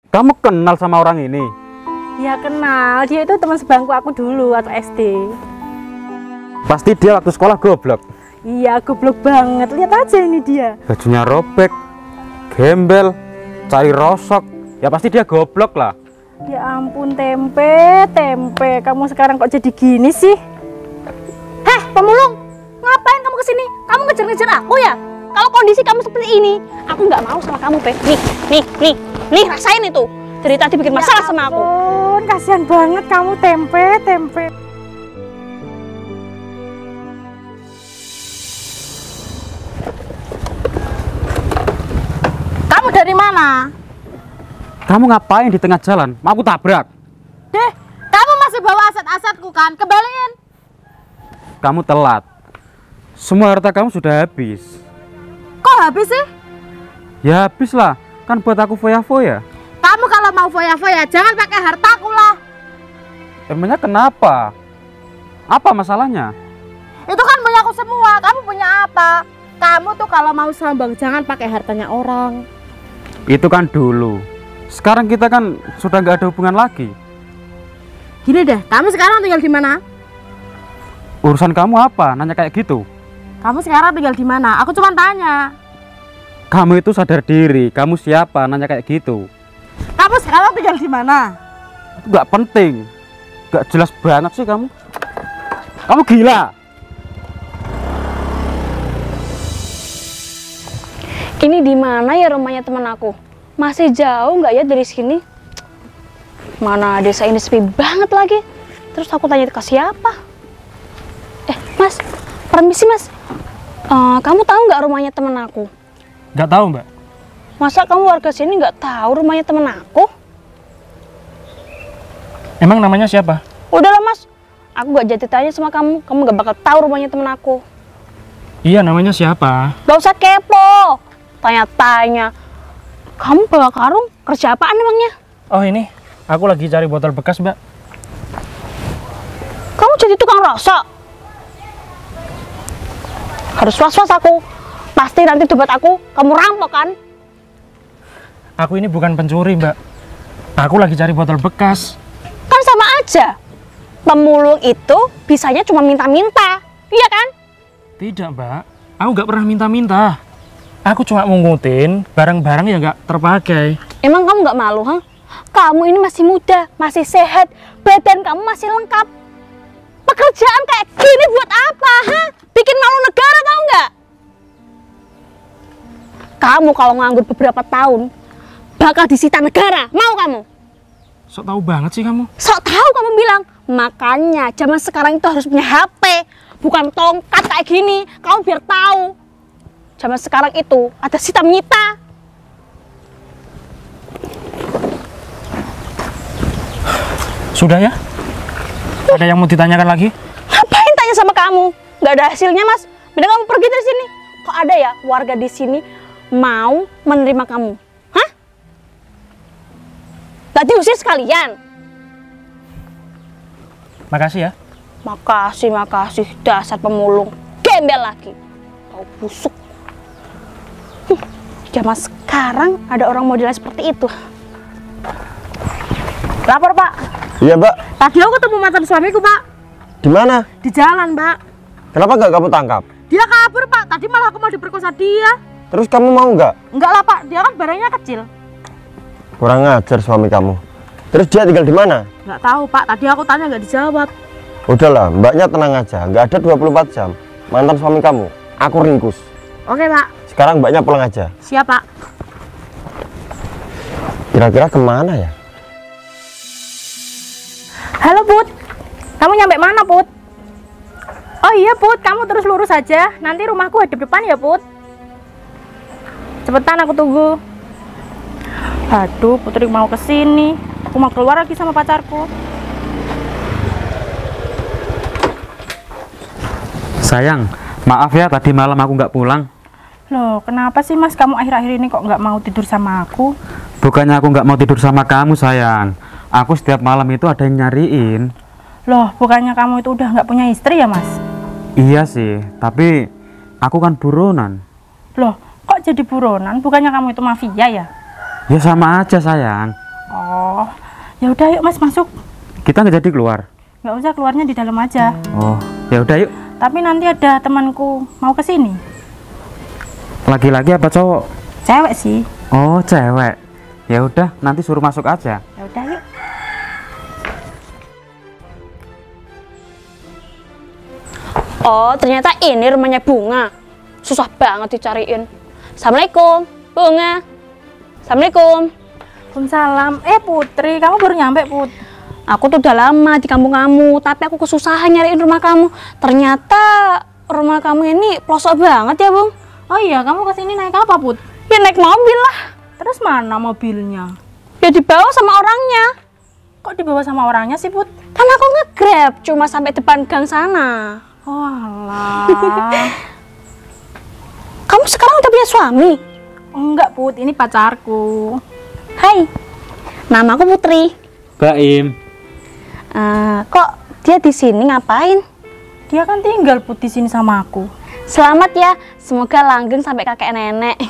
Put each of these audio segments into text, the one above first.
Kamu kenal sama orang ini? Ya kenal, dia itu teman sebangku aku dulu waktu SD. Pasti dia waktu sekolah goblok. Iya, goblok banget. Lihat aja ini dia. Bajunya robek, gembel, cari rosok. Ya pasti dia goblok lah. Ya ampun, tempe. Kamu sekarang kok jadi gini sih? Heh, pemulung, ngapain kamu kesini? Kamu ngejar-ngejar aku ya? Kalau kondisi kamu seperti ini, aku nggak mau sama kamu, Pe. Nih, rasain itu. Dari tadi bikin masalah sama aku. Kasihan banget kamu, tempe. Kamu dari mana? Kamu ngapain di tengah jalan? Mau aku tabrak? Deh, kamu masih bawa aset-asetku kan? Kembaliin. Kamu telat. Semua harta kamu sudah habis. Kok habis sih? Ya habis lah. Kan buat aku foya-foya. Kamu kalau mau foya-foya, jangan pakai hartaku lah. Emangnya kenapa? Apa masalahnya? Itu kan punya aku semua. Kamu punya apa? Kamu tuh kalau mau sombong, jangan pakai hartanya orang. Itu kan dulu. Sekarang kita kan sudah nggak ada hubungan lagi. Gini deh, kamu sekarang tinggal di mana? Urusan kamu apa? Nanya kayak gitu. Kamu sekarang tinggal di mana? Aku cuma tanya. Kamu itu sadar diri. Kamu siapa? Nanya kayak gitu. Kamu sekarang tinggal di mana? Itu nggak penting. Nggak jelas banget sih kamu. Kamu gila. Ini di mana ya rumahnya teman aku? Masih jauh nggak ya dari sini? Mana desa ini sepi banget lagi. Terus aku tanya ke siapa? Mas, permisi mas. Kamu tahu nggak rumahnya teman aku? Nggak tahu, Mbak. Masa kamu warga sini nggak tahu rumahnya teman aku? Emang namanya siapa? Udahlah mas, aku nggak jadi tanya sama kamu. Kamu nggak bakal tahu rumahnya teman aku. Iya, namanya siapa? Gak usah kepo, tanya-tanya. Kamu bawa karung, kerja apaan emangnya? Oh ini, aku lagi cari botol bekas, Mbak. Kamu jadi tukang rosok? Harus was-was aku. Pasti nanti dompet aku, kamu rampok kan? Aku ini bukan pencuri, Mbak. Aku lagi cari botol bekas. Kan sama aja. Pemulung itu bisanya cuma minta-minta, iya kan? Tidak, Mbak. Aku nggak pernah minta-minta. Aku cuma mungutin barang-barang yang nggak terpakai. Emang kamu nggak malu, ha? Kamu ini masih muda, masih sehat, badan kamu masih lengkap. Pekerjaan kayak gini buat apa, ha? Bikin malu negara, tahu nggak? Kamu kalau nganggur beberapa tahun, bakal disita negara. Mau kamu? Sok tahu banget sih kamu. Sok tahu kamu bilang. Makanya zaman sekarang itu harus punya HP, bukan tongkat kayak gini. Kamu biar tahu. Zaman sekarang itu ada sita menyita. Sudah ya? Ada yang mau ditanyakan lagi? Ngapain tanya sama kamu? Nggak ada hasilnya mas. Mending kamu pergi dari sini. Kok ada ya warga di sini mau menerima kamu? Hah? Gak diusir sekalian? Makasih ya. Makasih. Dasar pemulung. Gembel lagi. Tahu busuk. Zaman sekarang ada orang modelnya seperti itu. Lapor pak. Iya mbak. Tadi aku ketemu mantan suamiku pak. Di mana? Di jalan mbak. Kenapa nggak kamu tangkap? Dia kabur pak. Tadi malah aku mau diperkosa dia. Terus kamu mau nggak? Enggak lah pak. Dia kan barangnya kecil. Kurang ajar suami kamu. Terus dia tinggal di mana? Nggak tahu pak. Tadi aku tanya nggak dijawab. Udahlah, mbaknya tenang aja. Nggak ada 24 jam. Mantan suami kamu, aku ringkus. Oke pak. Sekarang mbaknya pulang aja. Siap pak. Kira-kira kemana ya? Halo Put, kamu nyampe mana Put? Oh iya Put, kamu terus lurus aja. Nanti rumahku hadap depan ya Put. Cepetan aku tunggu. Aduh, Putri mau kesini. Aku mau keluar lagi sama pacarku. Sayang, maaf ya tadi malam aku nggak pulang. Loh, kenapa sih Mas kamu akhir-akhir ini kok nggak mau tidur sama aku? Bukannya aku nggak mau tidur sama kamu sayang. Aku setiap malam itu ada yang nyariin. Loh, bukannya kamu itu udah nggak punya istri ya Mas? Iya sih, tapi aku kan buronan. Loh, kok jadi buronan? Bukannya kamu itu mafia ya? Ya sama aja sayang. Oh, ya udah yuk Mas masuk. Kita nggak jadi keluar. Nggak usah, keluarnya di dalam aja. Oh, ya udah yuk. Tapi nanti ada temanku mau ke sini. Laki-laki apa cowok? Cewek sih. Oh, cewek. Ya udah, nanti suruh masuk aja. Ya udah yuk. Oh, ternyata ini rumahnya Bunga. Susah banget dicariin. Assalamualaikum, Bunga. Assalamualaikum. Waalaikumsalam. Putri, kamu baru nyampe, Put. Aku tuh udah lama di kampung kamu, tapi aku kesusahan nyariin rumah kamu. Ternyata rumah kamu ini pelosok banget ya, Bung. Oh iya, kamu kesini naik apa, Put? Ya naik mobil lah. Terus mana mobilnya? Ya dibawa sama orangnya. Kok dibawa sama orangnya sih, Put? Kan aku nge-grab, cuma sampai depan gang sana. Oh alah. Kamu sekarang udah punya suami? Enggak, Put, ini pacarku. Hai, namaku Putri. Baim. Kok dia di sini ngapain? Dia kan tinggal, Put, di sini sama aku. Selamat ya, semoga langgeng sampai kakek nenek.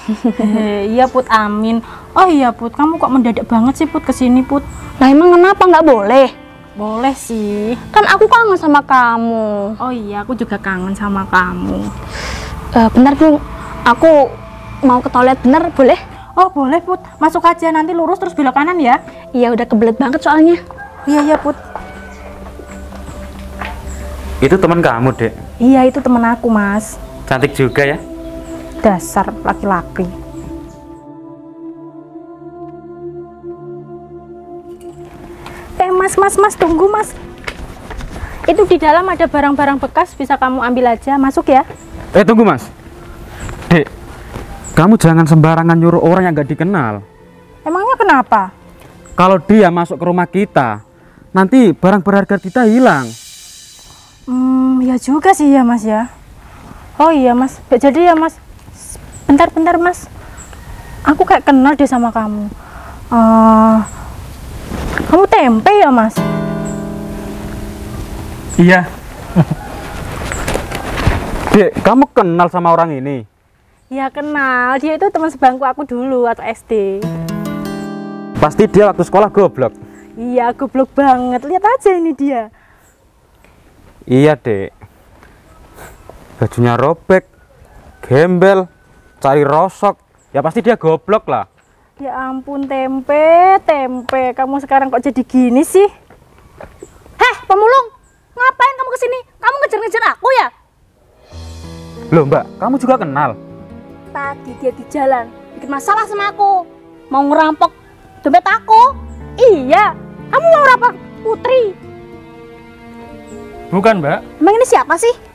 Iya, Put, amin. Oh iya, Put, kamu kok mendadak banget sih, Put, kesini, Put? Lah emang kenapa nggak boleh? Boleh sih. Kan aku kangen sama kamu. Oh iya, aku juga kangen sama kamu. Bentar Bung, aku mau ke toilet, bener boleh? Oh boleh, Put, masuk aja, nanti lurus terus belok kanan ya. Iya udah kebelet banget soalnya. Iya, Put. Itu teman kamu, Dek. Iya, itu temen aku, Mas. Cantik juga ya. Dasar laki-laki. Mas, tunggu, Mas. Itu di dalam ada barang-barang bekas, bisa kamu ambil aja. Masuk ya. Tunggu, Mas. Dek, kamu jangan sembarangan nyuruh orang yang gak dikenal. Emangnya kenapa? Kalau dia masuk ke rumah kita, nanti barang berharga kita hilang. Ya juga sih ya, Mas ya. Oh iya, Mas. Gak jadi ya, Mas. Bentar, Mas. Aku kayak kenal deh sama kamu. Kamu tempe ya, Mas? Iya. Dek, kamu kenal sama orang ini? Ya kenal. Dia itu teman sebangku aku dulu waktu SD. Pasti dia waktu sekolah goblok. Iya, goblok banget. Lihat aja ini dia. Iya, Dek. Bajunya robek, gembel, cari rosok. Ya pasti dia goblok lah. Ya ampun, tempe. Kamu sekarang kok jadi gini sih? Heh, pemulung, ngapain kamu kesini? Kamu ngejar-ngejar aku ya? Loh, Mbak, kamu juga kenal? Tadi dia di jalan, bikin masalah sama aku. Mau ngerampok dompet aku. Iya, kamu mau rapat Putri? Bukan, Mbak. Emang ini siapa sih?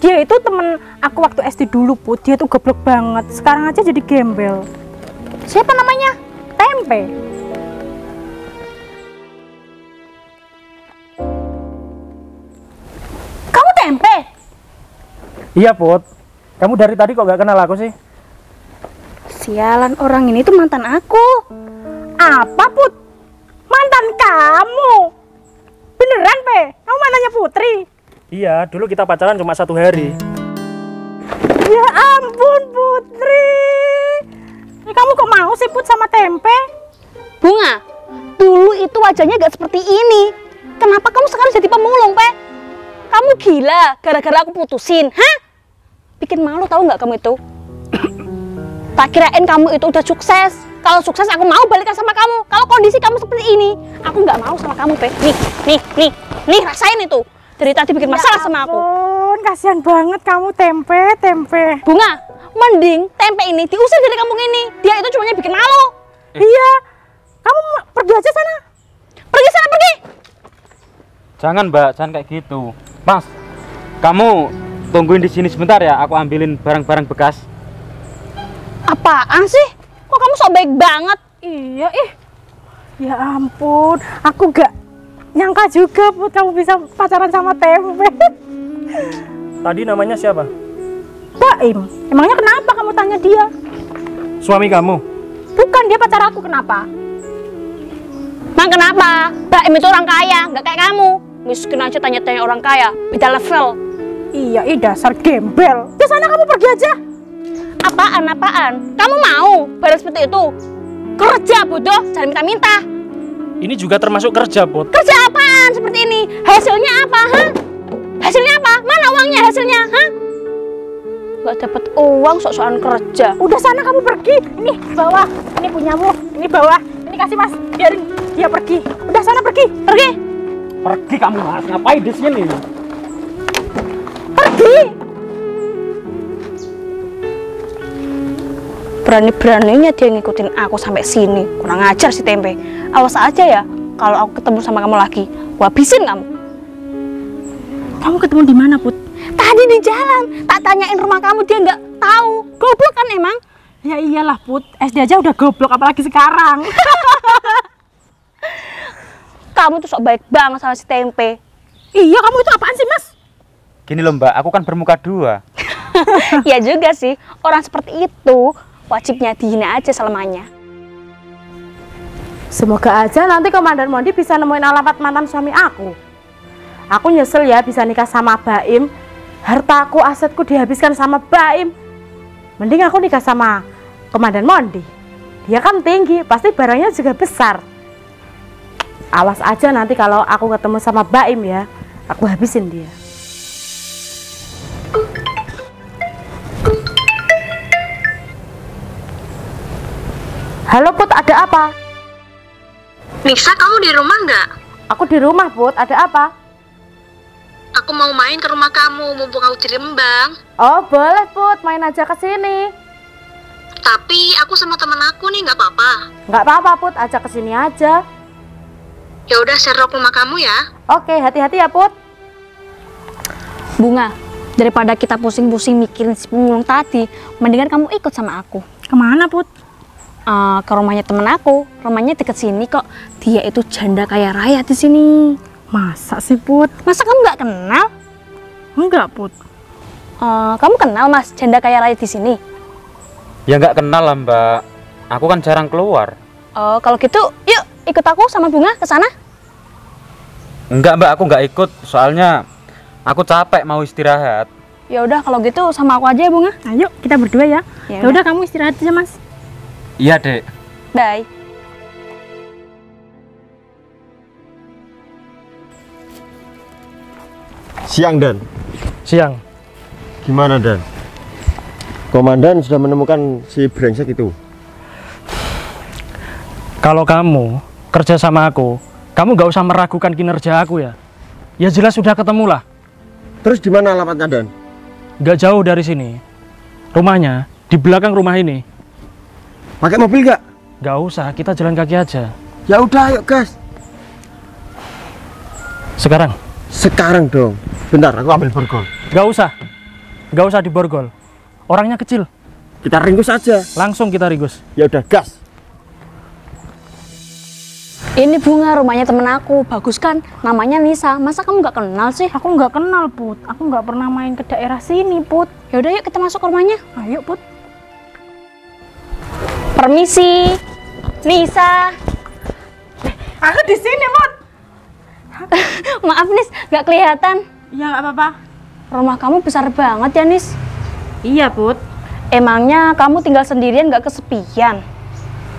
Dia itu temen aku waktu SD dulu, Put. Dia tuh goblok banget. Sekarang aja jadi gembel. Siapa namanya? Tempe. Kamu tempe? Iya, Put. Kamu dari tadi kok gak kenal aku sih? Sialan, orang ini tuh mantan aku. Apa, Put? Mantan kamu? Beneran, Pe? Kamu mantannya Putri? Iya, dulu kita pacaran cuma 1 hari. Ya ampun, Putri. Ini kamu kok mau sih, Put, sama tempe? Bunga, dulu itu wajahnya gak seperti ini. Kenapa kamu sekarang jadi pemulung, Pe? Kamu gila gara-gara aku putusin, hah? Bikin malu tahu nggak kamu itu? Tak kirain kamu itu udah sukses. Kalau sukses aku mau balikan sama kamu. Kalau kondisi kamu seperti ini, aku nggak mau sama kamu, Pe. Nih, rasain itu. Dari tadi bikin masalah sama aku. Ampun, kasihan banget kamu, tempe. Bunga, mending tempe ini diusir dari kampung ini. Dia itu cuma bikin malu. Iya, kamu pergi aja sana. Pergi sana, pergi. Jangan, Mbak, jangan kayak gitu. Mas, kamu tungguin di sini sebentar ya, aku ambilin barang-barang bekas. Apaan sih? Kok kamu sok baik banget? Iya, ya ampun, aku gak nyangka juga, Put, kamu bisa pacaran sama tempe. Tadi namanya siapa? Baim, emangnya kenapa kamu tanya dia? Suami kamu? Bukan, dia pacar aku, kenapa? Mang kenapa? Baim itu orang kaya, nggak kayak kamu. Miskin aja tanya-tanya orang kaya, beda level. Iya, dasar gembel. Di sana kamu pergi aja. Apaan? Kamu mau balas seperti itu? Kerja bodoh, jangan minta-minta. Ini juga termasuk kerja, Put. Kerja apaan seperti ini? Hasilnya apa, ha? Hasilnya apa? Mana uangnya hasilnya, ha? Gak dapat uang sok-sokan kerja. Udah sana kamu pergi. Ini bawah, ini punyamu. Ini bawah, ini kasih Mas. Biarin dia pergi. Udah sana pergi, pergi. Pergi kamu Mas, ngapain di sini? Pergi. Berani-beraninya dia ngikutin aku sampai sini. Kurang ajar si Tempe. Awas aja ya, kalau aku ketemu sama kamu lagi, gua habisin kamu. Kamu ketemu di mana, Put? Tadi di jalan, tak tanyain rumah kamu, dia nggak tahu. Goblok kan emang? Ya iyalah, Put. SD aja udah goblok, apalagi sekarang. Kamu tuh sok baik banget sama si Tempe. Iya, kamu itu apaan sih, Mas? Gini loh Mbak, aku kan bermuka dua. Ya juga sih, orang seperti itu wajibnya dihina aja selamanya. Semoga aja nanti Komandan Mondi bisa nemuin alamat mantan suami aku. Aku nyesel ya bisa nikah sama Baim. Hartaku, asetku dihabiskan sama Baim. Mending aku nikah sama Komandan Mondi. Dia kan tinggi, pasti barangnya juga besar. Awas aja nanti kalau aku ketemu sama Baim ya, aku habisin dia. Halo Put, ada apa? Nisa, kamu di rumah nggak? Aku di rumah Put, ada apa? Aku mau main ke rumah kamu, mumpung aku di Rembang. Oh boleh Put, main aja ke sini. Tapi aku sama teman aku nih, nggak apa-apa. Nggak apa-apa Put, ajak ke sini aja. Ya udah, serok rumah kamu ya. Oke, hati-hati ya Put. Bunga, daripada kita pusing-pusing mikirin si pemulung tadi, mendingan kamu ikut sama aku. Kemana Put? Ke rumahnya temen aku, rumahnya deket sini kok. Dia itu janda kaya raya di sini. Masa sih Put? Masa kamu nggak kenal? Enggak Put. Kamu kenal Mas janda kaya raya di sini? Ya nggak kenal lah Mbak, aku kan jarang keluar. Oh, kalau gitu, yuk ikut aku sama Bunga ke sana. Enggak Mbak, aku nggak ikut, soalnya aku capek mau istirahat. Ya udah kalau gitu sama aku aja ya Bunga. Ayo kita berdua ya. Ya Ya udah kamu istirahat aja Mas. Iya Dek. Bye. Siang Dan. Siang. Gimana Dan? Komandan sudah menemukan si brengsek itu. Kalau kamu kerja sama aku, kamu nggak usah meragukan kinerja aku ya. Ya jelas sudah ketemu lah. Terus di mana alamatnya Dan? Nggak jauh dari sini. Rumahnya di belakang rumah ini. Pakai mobil nggak? Nggak usah, kita jalan kaki aja. Ya udah, ayo gas. Sekarang? Sekarang dong. Bentar, aku ambil borgol. Nggak usah diborgol. Orangnya kecil. Kita ringkus aja. Langsung kita ringkus. Ya udah, gas. Ini Bunga, rumahnya temen aku. Bagus kan? Namanya Nisa. Masa kamu nggak kenal sih? Aku nggak kenal Put. Aku nggak pernah main ke daerah sini Put. Ya udah yuk kita masuk ke rumahnya. Ayo Put. Permisi, Nisa. Aku di sini Put. Maaf Nis, nggak kelihatan. Ya nggak apa-apa. Rumah kamu besar banget ya Nis. Iya Put. Emangnya kamu tinggal sendirian nggak kesepian?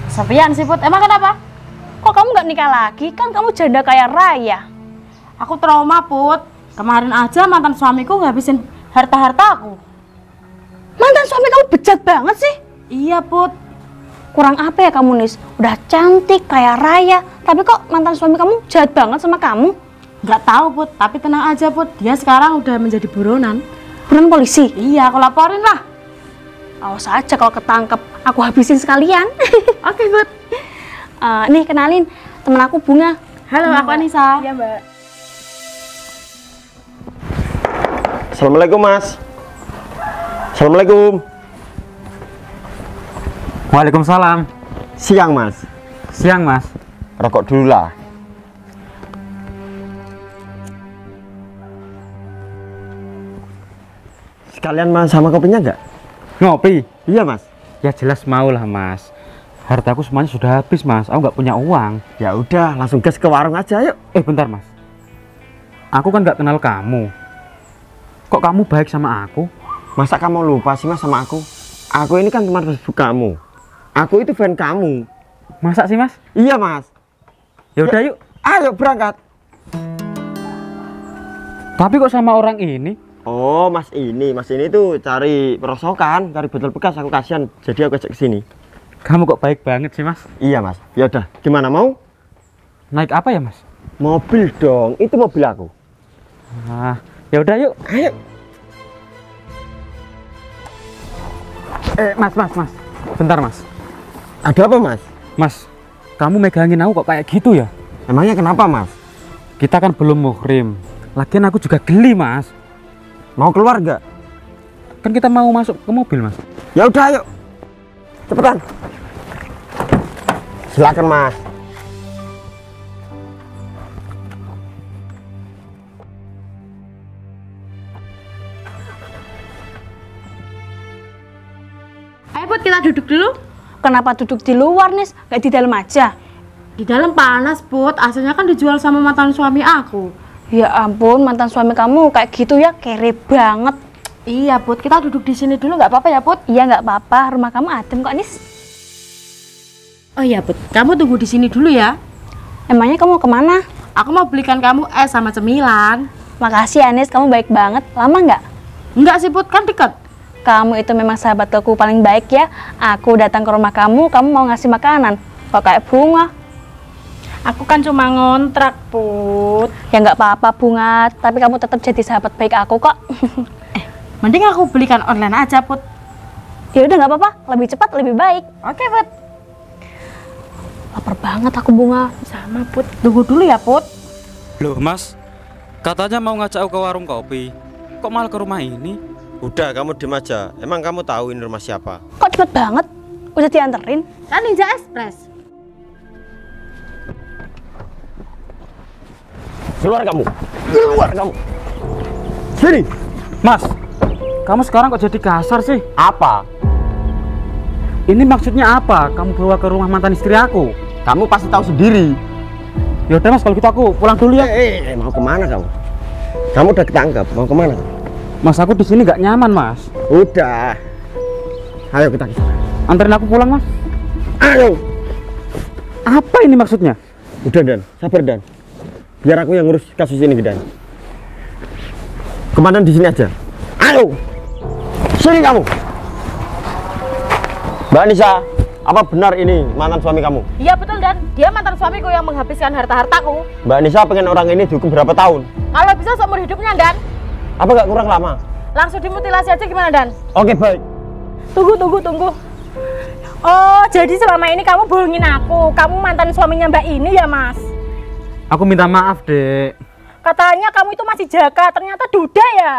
Kesepian sih Put. Emang kenapa? Kok kamu nggak nikah lagi? Kan kamu janda kaya raya. Aku trauma Put. Kemarin aja mantan suamiku ngabisin harta-harta aku. Mantan suami kamu bejat banget sih. Iya Put. Kurang apa ya kamu Nis? Udah cantik, kaya raya, tapi kok mantan suami kamu jahat banget sama kamu? Nggak tahu Put, tapi tenang aja Put. Dia sekarang udah menjadi buronan. Buronan polisi? Iya, aku laporin lah. Awas aja kalau ketangkep, aku habisin sekalian. Oke Put. Nih kenalin, temen aku Bunga. Halo, aku Anissa. Iya Mbak. Assalamualaikum Mas. Assalamualaikum. Waalaikumsalam. Siang Mas. Siang Mas. Rokok dulu lah. Sekalian Mas sama kopinya nggak? Ngopi? Iya Mas. Ya jelas mau lah Mas. Hartaku semuanya sudah habis Mas, aku nggak punya uang. Ya udah, langsung gas ke warung aja yuk. Bentar Mas. Aku kan nggak kenal kamu. Kok kamu baik sama aku? Masa kamu lupa sih Mas sama aku? Aku ini kan teman Facebook kamu. Aku itu fan kamu. Masa sih Mas? Iya Mas. Ya udah yuk. Ayo berangkat. Tapi kok sama orang ini? Oh, Mas ini tuh cari perosokan, cari botol bekas, aku kasihan. Jadi aku ajak ke sini. Kamu kok baik banget sih, Mas? Iya, Mas. Ya udah, gimana mau? Naik apa ya, Mas? Mobil dong. Itu mobil aku. Nah, ya udah yuk. Ayo. Mas. Bentar, Mas. Ada apa, Mas? Mas, kamu megangin aku kok kayak gitu ya? Emangnya kenapa, Mas? Kita kan belum muhrim. Lagian aku juga geli, Mas. Mau keluar nggak? Kan kita mau masuk ke mobil, Mas. Ya udah, ayo. Cepetan. Silakan, Mas. Ayo Put, kita duduk dulu. Kenapa duduk di luar, Nis? Gak di dalam aja? Di dalam panas Put, aslinya kan dijual sama mantan suami aku. Ya ampun, mantan suami kamu kayak gitu ya, kere banget. Iya Put, kita duduk di sini dulu nggak apa-apa ya Put? Iya nggak apa-apa, rumah kamu adem kok, Nis. Oh iya Put, kamu tunggu di sini dulu ya. Emangnya kamu kemana? Aku mau belikan kamu es sama cemilan. Makasih ya, Nis, kamu baik banget. Lama nggak? Enggak sih Put, kan dekat. Kamu itu memang sahabatku paling baik ya. Aku datang ke rumah kamu mau ngasih makanan. Kok kayak bunga? Aku kan cuma ngontrak Put. Ya nggak apa-apa bunga, tapi kamu tetap jadi sahabat baik aku kok. Mending aku belikan online aja Put. Ya udah nggak apa-apa, lebih cepat lebih baik. Oke Put. Lapar banget aku bunga. Sama Put, tunggu dulu ya Put. Loh, Mas. Katanya mau ngajak aku ke warung kopi. Kok malah ke rumah ini? Udah, kamu diem aja. Emang kamu tahu ini rumah siapa? Kok cepet banget? Udah dianterin? Kan Ninja Express. Keluar kamu. Keluar kamu. Sini. Mas, kamu sekarang kok jadi kasar sih? Apa? Ini maksudnya apa? Kamu bawa ke rumah mantan istri aku? Kamu pasti tahu sendiri. Ya udah Mas, kalau gitu aku pulang dulu ya. Mau kemana kamu? Kamu udah ketangkap. Mau kemana? Mas, aku di sini nggak nyaman, Mas. Udah. Ayo kita ke sana. Anterin aku pulang, Mas. Ayo. Apa ini maksudnya? Udah Dan, sabar Dan. Biar aku yang ngurus kasus ini Dan. Komandan di sini aja. Ayo. Sini kamu. Mbak Nisa, apa benar ini mantan suami kamu? Iya betul Dan, dia mantan suamiku yang menghabiskan harta-hartaku. Mbak Nisa pengen orang ini dihukum berapa tahun? Kalau bisa seumur hidupnya Dan. Apa nggak kurang lama? Langsung dimutilasi aja gimana Dan? Oke baik. Tunggu. Oh, jadi selama ini kamu bohongin aku. Kamu mantan suaminya Mbak ini ya, Mas? Aku minta maaf, Dek. Katanya kamu itu masih jaga, ternyata duda ya?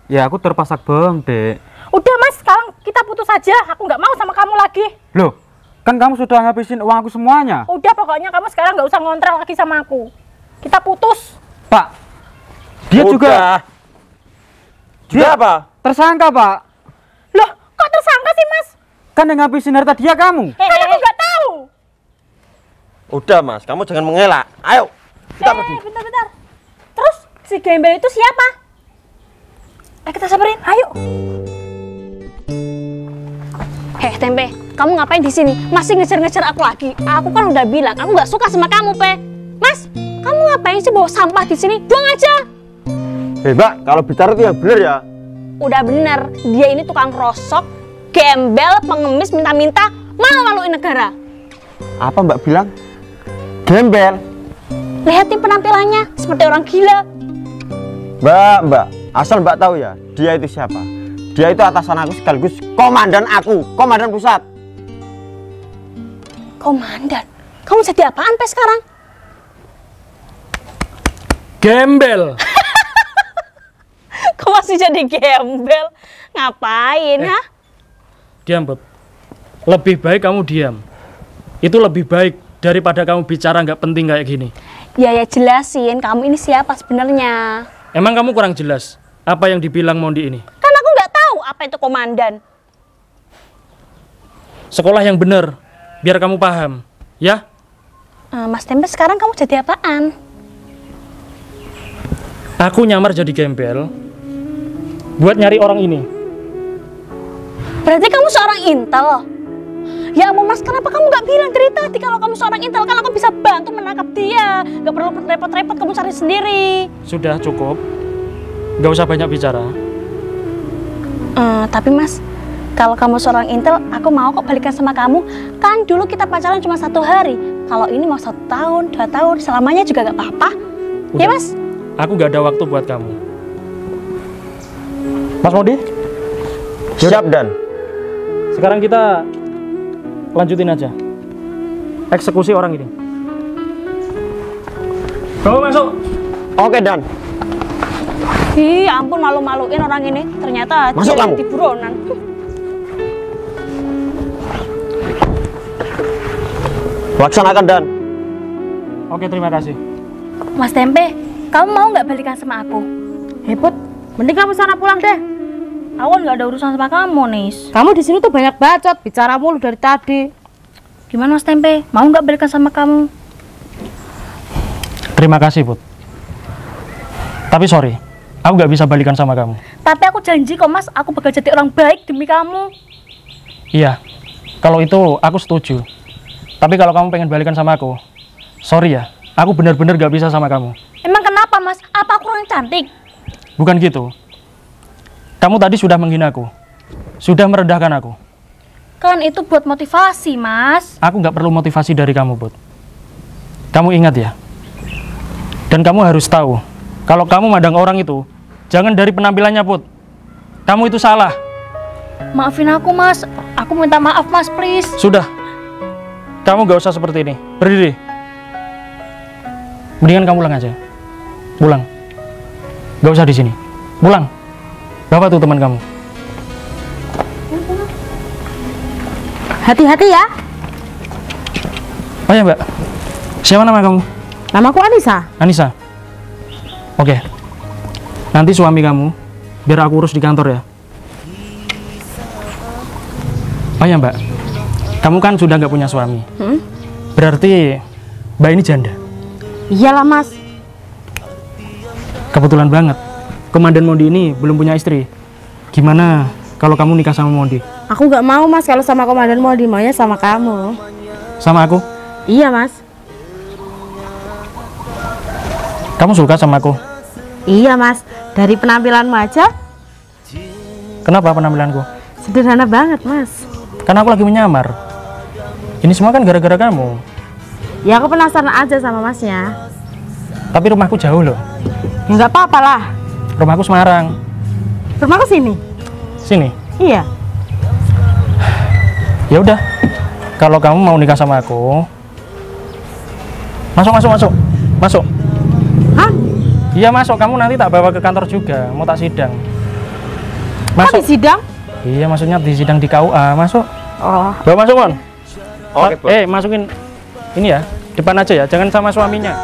Ya, aku terpaksa bohong, Dek. Udah, Mas, sekarang kita putus aja. Aku nggak mau sama kamu lagi. Loh, kan kamu sudah ngabisin uang aku semuanya. Udah, pokoknya kamu sekarang nggak usah ngontrak lagi sama aku. Kita putus. Pak, dia juga... Dia apa? Tersangka, Pak. Loh, kok tersangka sih, Mas? Kan yang ngabisin harta dia kamu. Kan aku nggak tahu. Udah Mas, kamu jangan mengelak. Ayo, kita pergi. Bentar. Terus si gembel itu siapa? Kita samperin, ayo. Tempe, kamu ngapain di sini? Masih ngejar-ngejar aku lagi? Aku kan udah bilang, aku nggak suka sama kamu, Pe. Mas, kamu ngapain sih bawa sampah di sini? Buang aja. Mbak, kalau bicara itu yang bener ya. Udah bener, dia ini tukang rosok, gembel, pengemis, minta-minta, malu-maluin negara. Apa Mbak bilang? Gembel. Lihatin penampilannya, seperti orang gila. Mbak, asal Mbak tahu ya, dia itu siapa? Dia itu atasan aku sekaligus komandan aku, komandan pusat. Komandan? Kamu jadi apaan, Pe, sekarang? Gembel. Kok masih jadi gembel? Ngapain, ha? Diam, Bob. Lebih baik kamu diam. Itu lebih baik daripada kamu bicara nggak penting kayak gini. Ya jelasin, kamu ini siapa sebenarnya? Emang kamu kurang jelas apa yang dibilang Mondi ini? Kan aku nggak tahu apa itu komandan. Sekolah yang benar, biar kamu paham, ya? Mas Tempe, sekarang kamu jadi apaan? Aku nyamar jadi gembel buat nyari orang ini. Berarti kamu seorang intel? Ya ampun Mas, kenapa kamu nggak bilang dari tadi kalau kamu seorang intel? Kan aku bisa bantu menangkap dia. Nggak perlu repot-repot kamu cari sendiri. Sudah cukup. Nggak usah banyak bicara. Tapi Mas, kalau kamu seorang intel, aku mau kok balikan sama kamu. Kan dulu kita pacaran cuma 1 hari. Kalau ini mau 1 tahun, 2 tahun, selamanya juga nggak apa-apa. Ya Mas? Aku nggak ada waktu buat kamu. Mas Modi, Siap Dan. Sekarang kita lanjutin aja. Eksekusi orang ini. Kamu masuk. Oke Dan. Ih, ampun malu-maluin orang ini. Ternyata Masuk dia kamu. di buronan. Laksanakan Dan. Oke, terima kasih. Mas Tempe, kamu mau nggak balikan sama aku? Put, mending kamu sana pulang deh. Aku kan nggak ada urusan sama kamu, Nis. Kamu di sini tuh banyak bacot, bicara mulu dari tadi. Gimana Mas Tempe? Mau nggak balikan sama kamu? Terima kasih, Put. Tapi sorry, aku nggak bisa balikan sama kamu. Tapi aku janji kok Mas, aku bakal jadi orang baik demi kamu. Iya, kalau itu aku setuju. Tapi kalau kamu pengen balikan sama aku, sorry ya, aku benar-benar gak bisa sama kamu. Emang kenapa Mas? Apa aku orang cantik? Bukan gitu. Kamu tadi sudah menghina aku, sudah merendahkan aku. Kan itu buat motivasi Mas. Aku nggak perlu motivasi dari kamu, Put. Kamu ingat ya? Dan kamu harus tahu, kalau kamu mandang orang itu, jangan dari penampilannya, Put. Kamu itu salah. Maafin aku Mas. Aku minta maaf Mas, please. Sudah. Kamu nggak usah seperti ini. Berdiri. Mendingan kamu pulang aja. Pulang. Nggak usah di sini. Pulang. Bawa tuh teman kamu. Hati-hati ya. Oh ya, Mbak. Siapa nama kamu? Namaku Anissa. Anissa. Oke. Nanti suami kamu biar aku urus di kantor ya. Oh ya, Mbak. Kamu kan sudah nggak punya suami. Berarti Mbak ini janda. Iyalah Mas. Kebetulan banget. Komandan Mondi ini belum punya istri. Gimana kalau kamu nikah sama Mondi? Aku nggak mau Mas kalau sama Komandan Modi, maunya sama kamu. Sama aku? Iya Mas. Kamu suka sama aku? Iya Mas. Dari penampilanmu aja Kenapa penampilanku? sederhana banget Mas. Karena aku lagi menyamar. Ini semua kan gara-gara kamu. Ya aku penasaran aja sama Masnya. Tapi rumahku jauh loh. Ya nggak apa-apa lah. Rumahku Semarang. Rumahku sini. Sini. Iya. Ya udah. Kalau kamu mau nikah sama aku, masuk. Masuk. Hah? Iya masuk. Kamu nanti tak bawa ke kantor juga. Mau tak sidang. Kok Masuk. di sidang? Iya maksudnya di sidang di KUA. Masuk. Oh. Bawa masuk, Mon. Oke, Bos. Masukin ini ya. Depan aja ya. Jangan sama suaminya.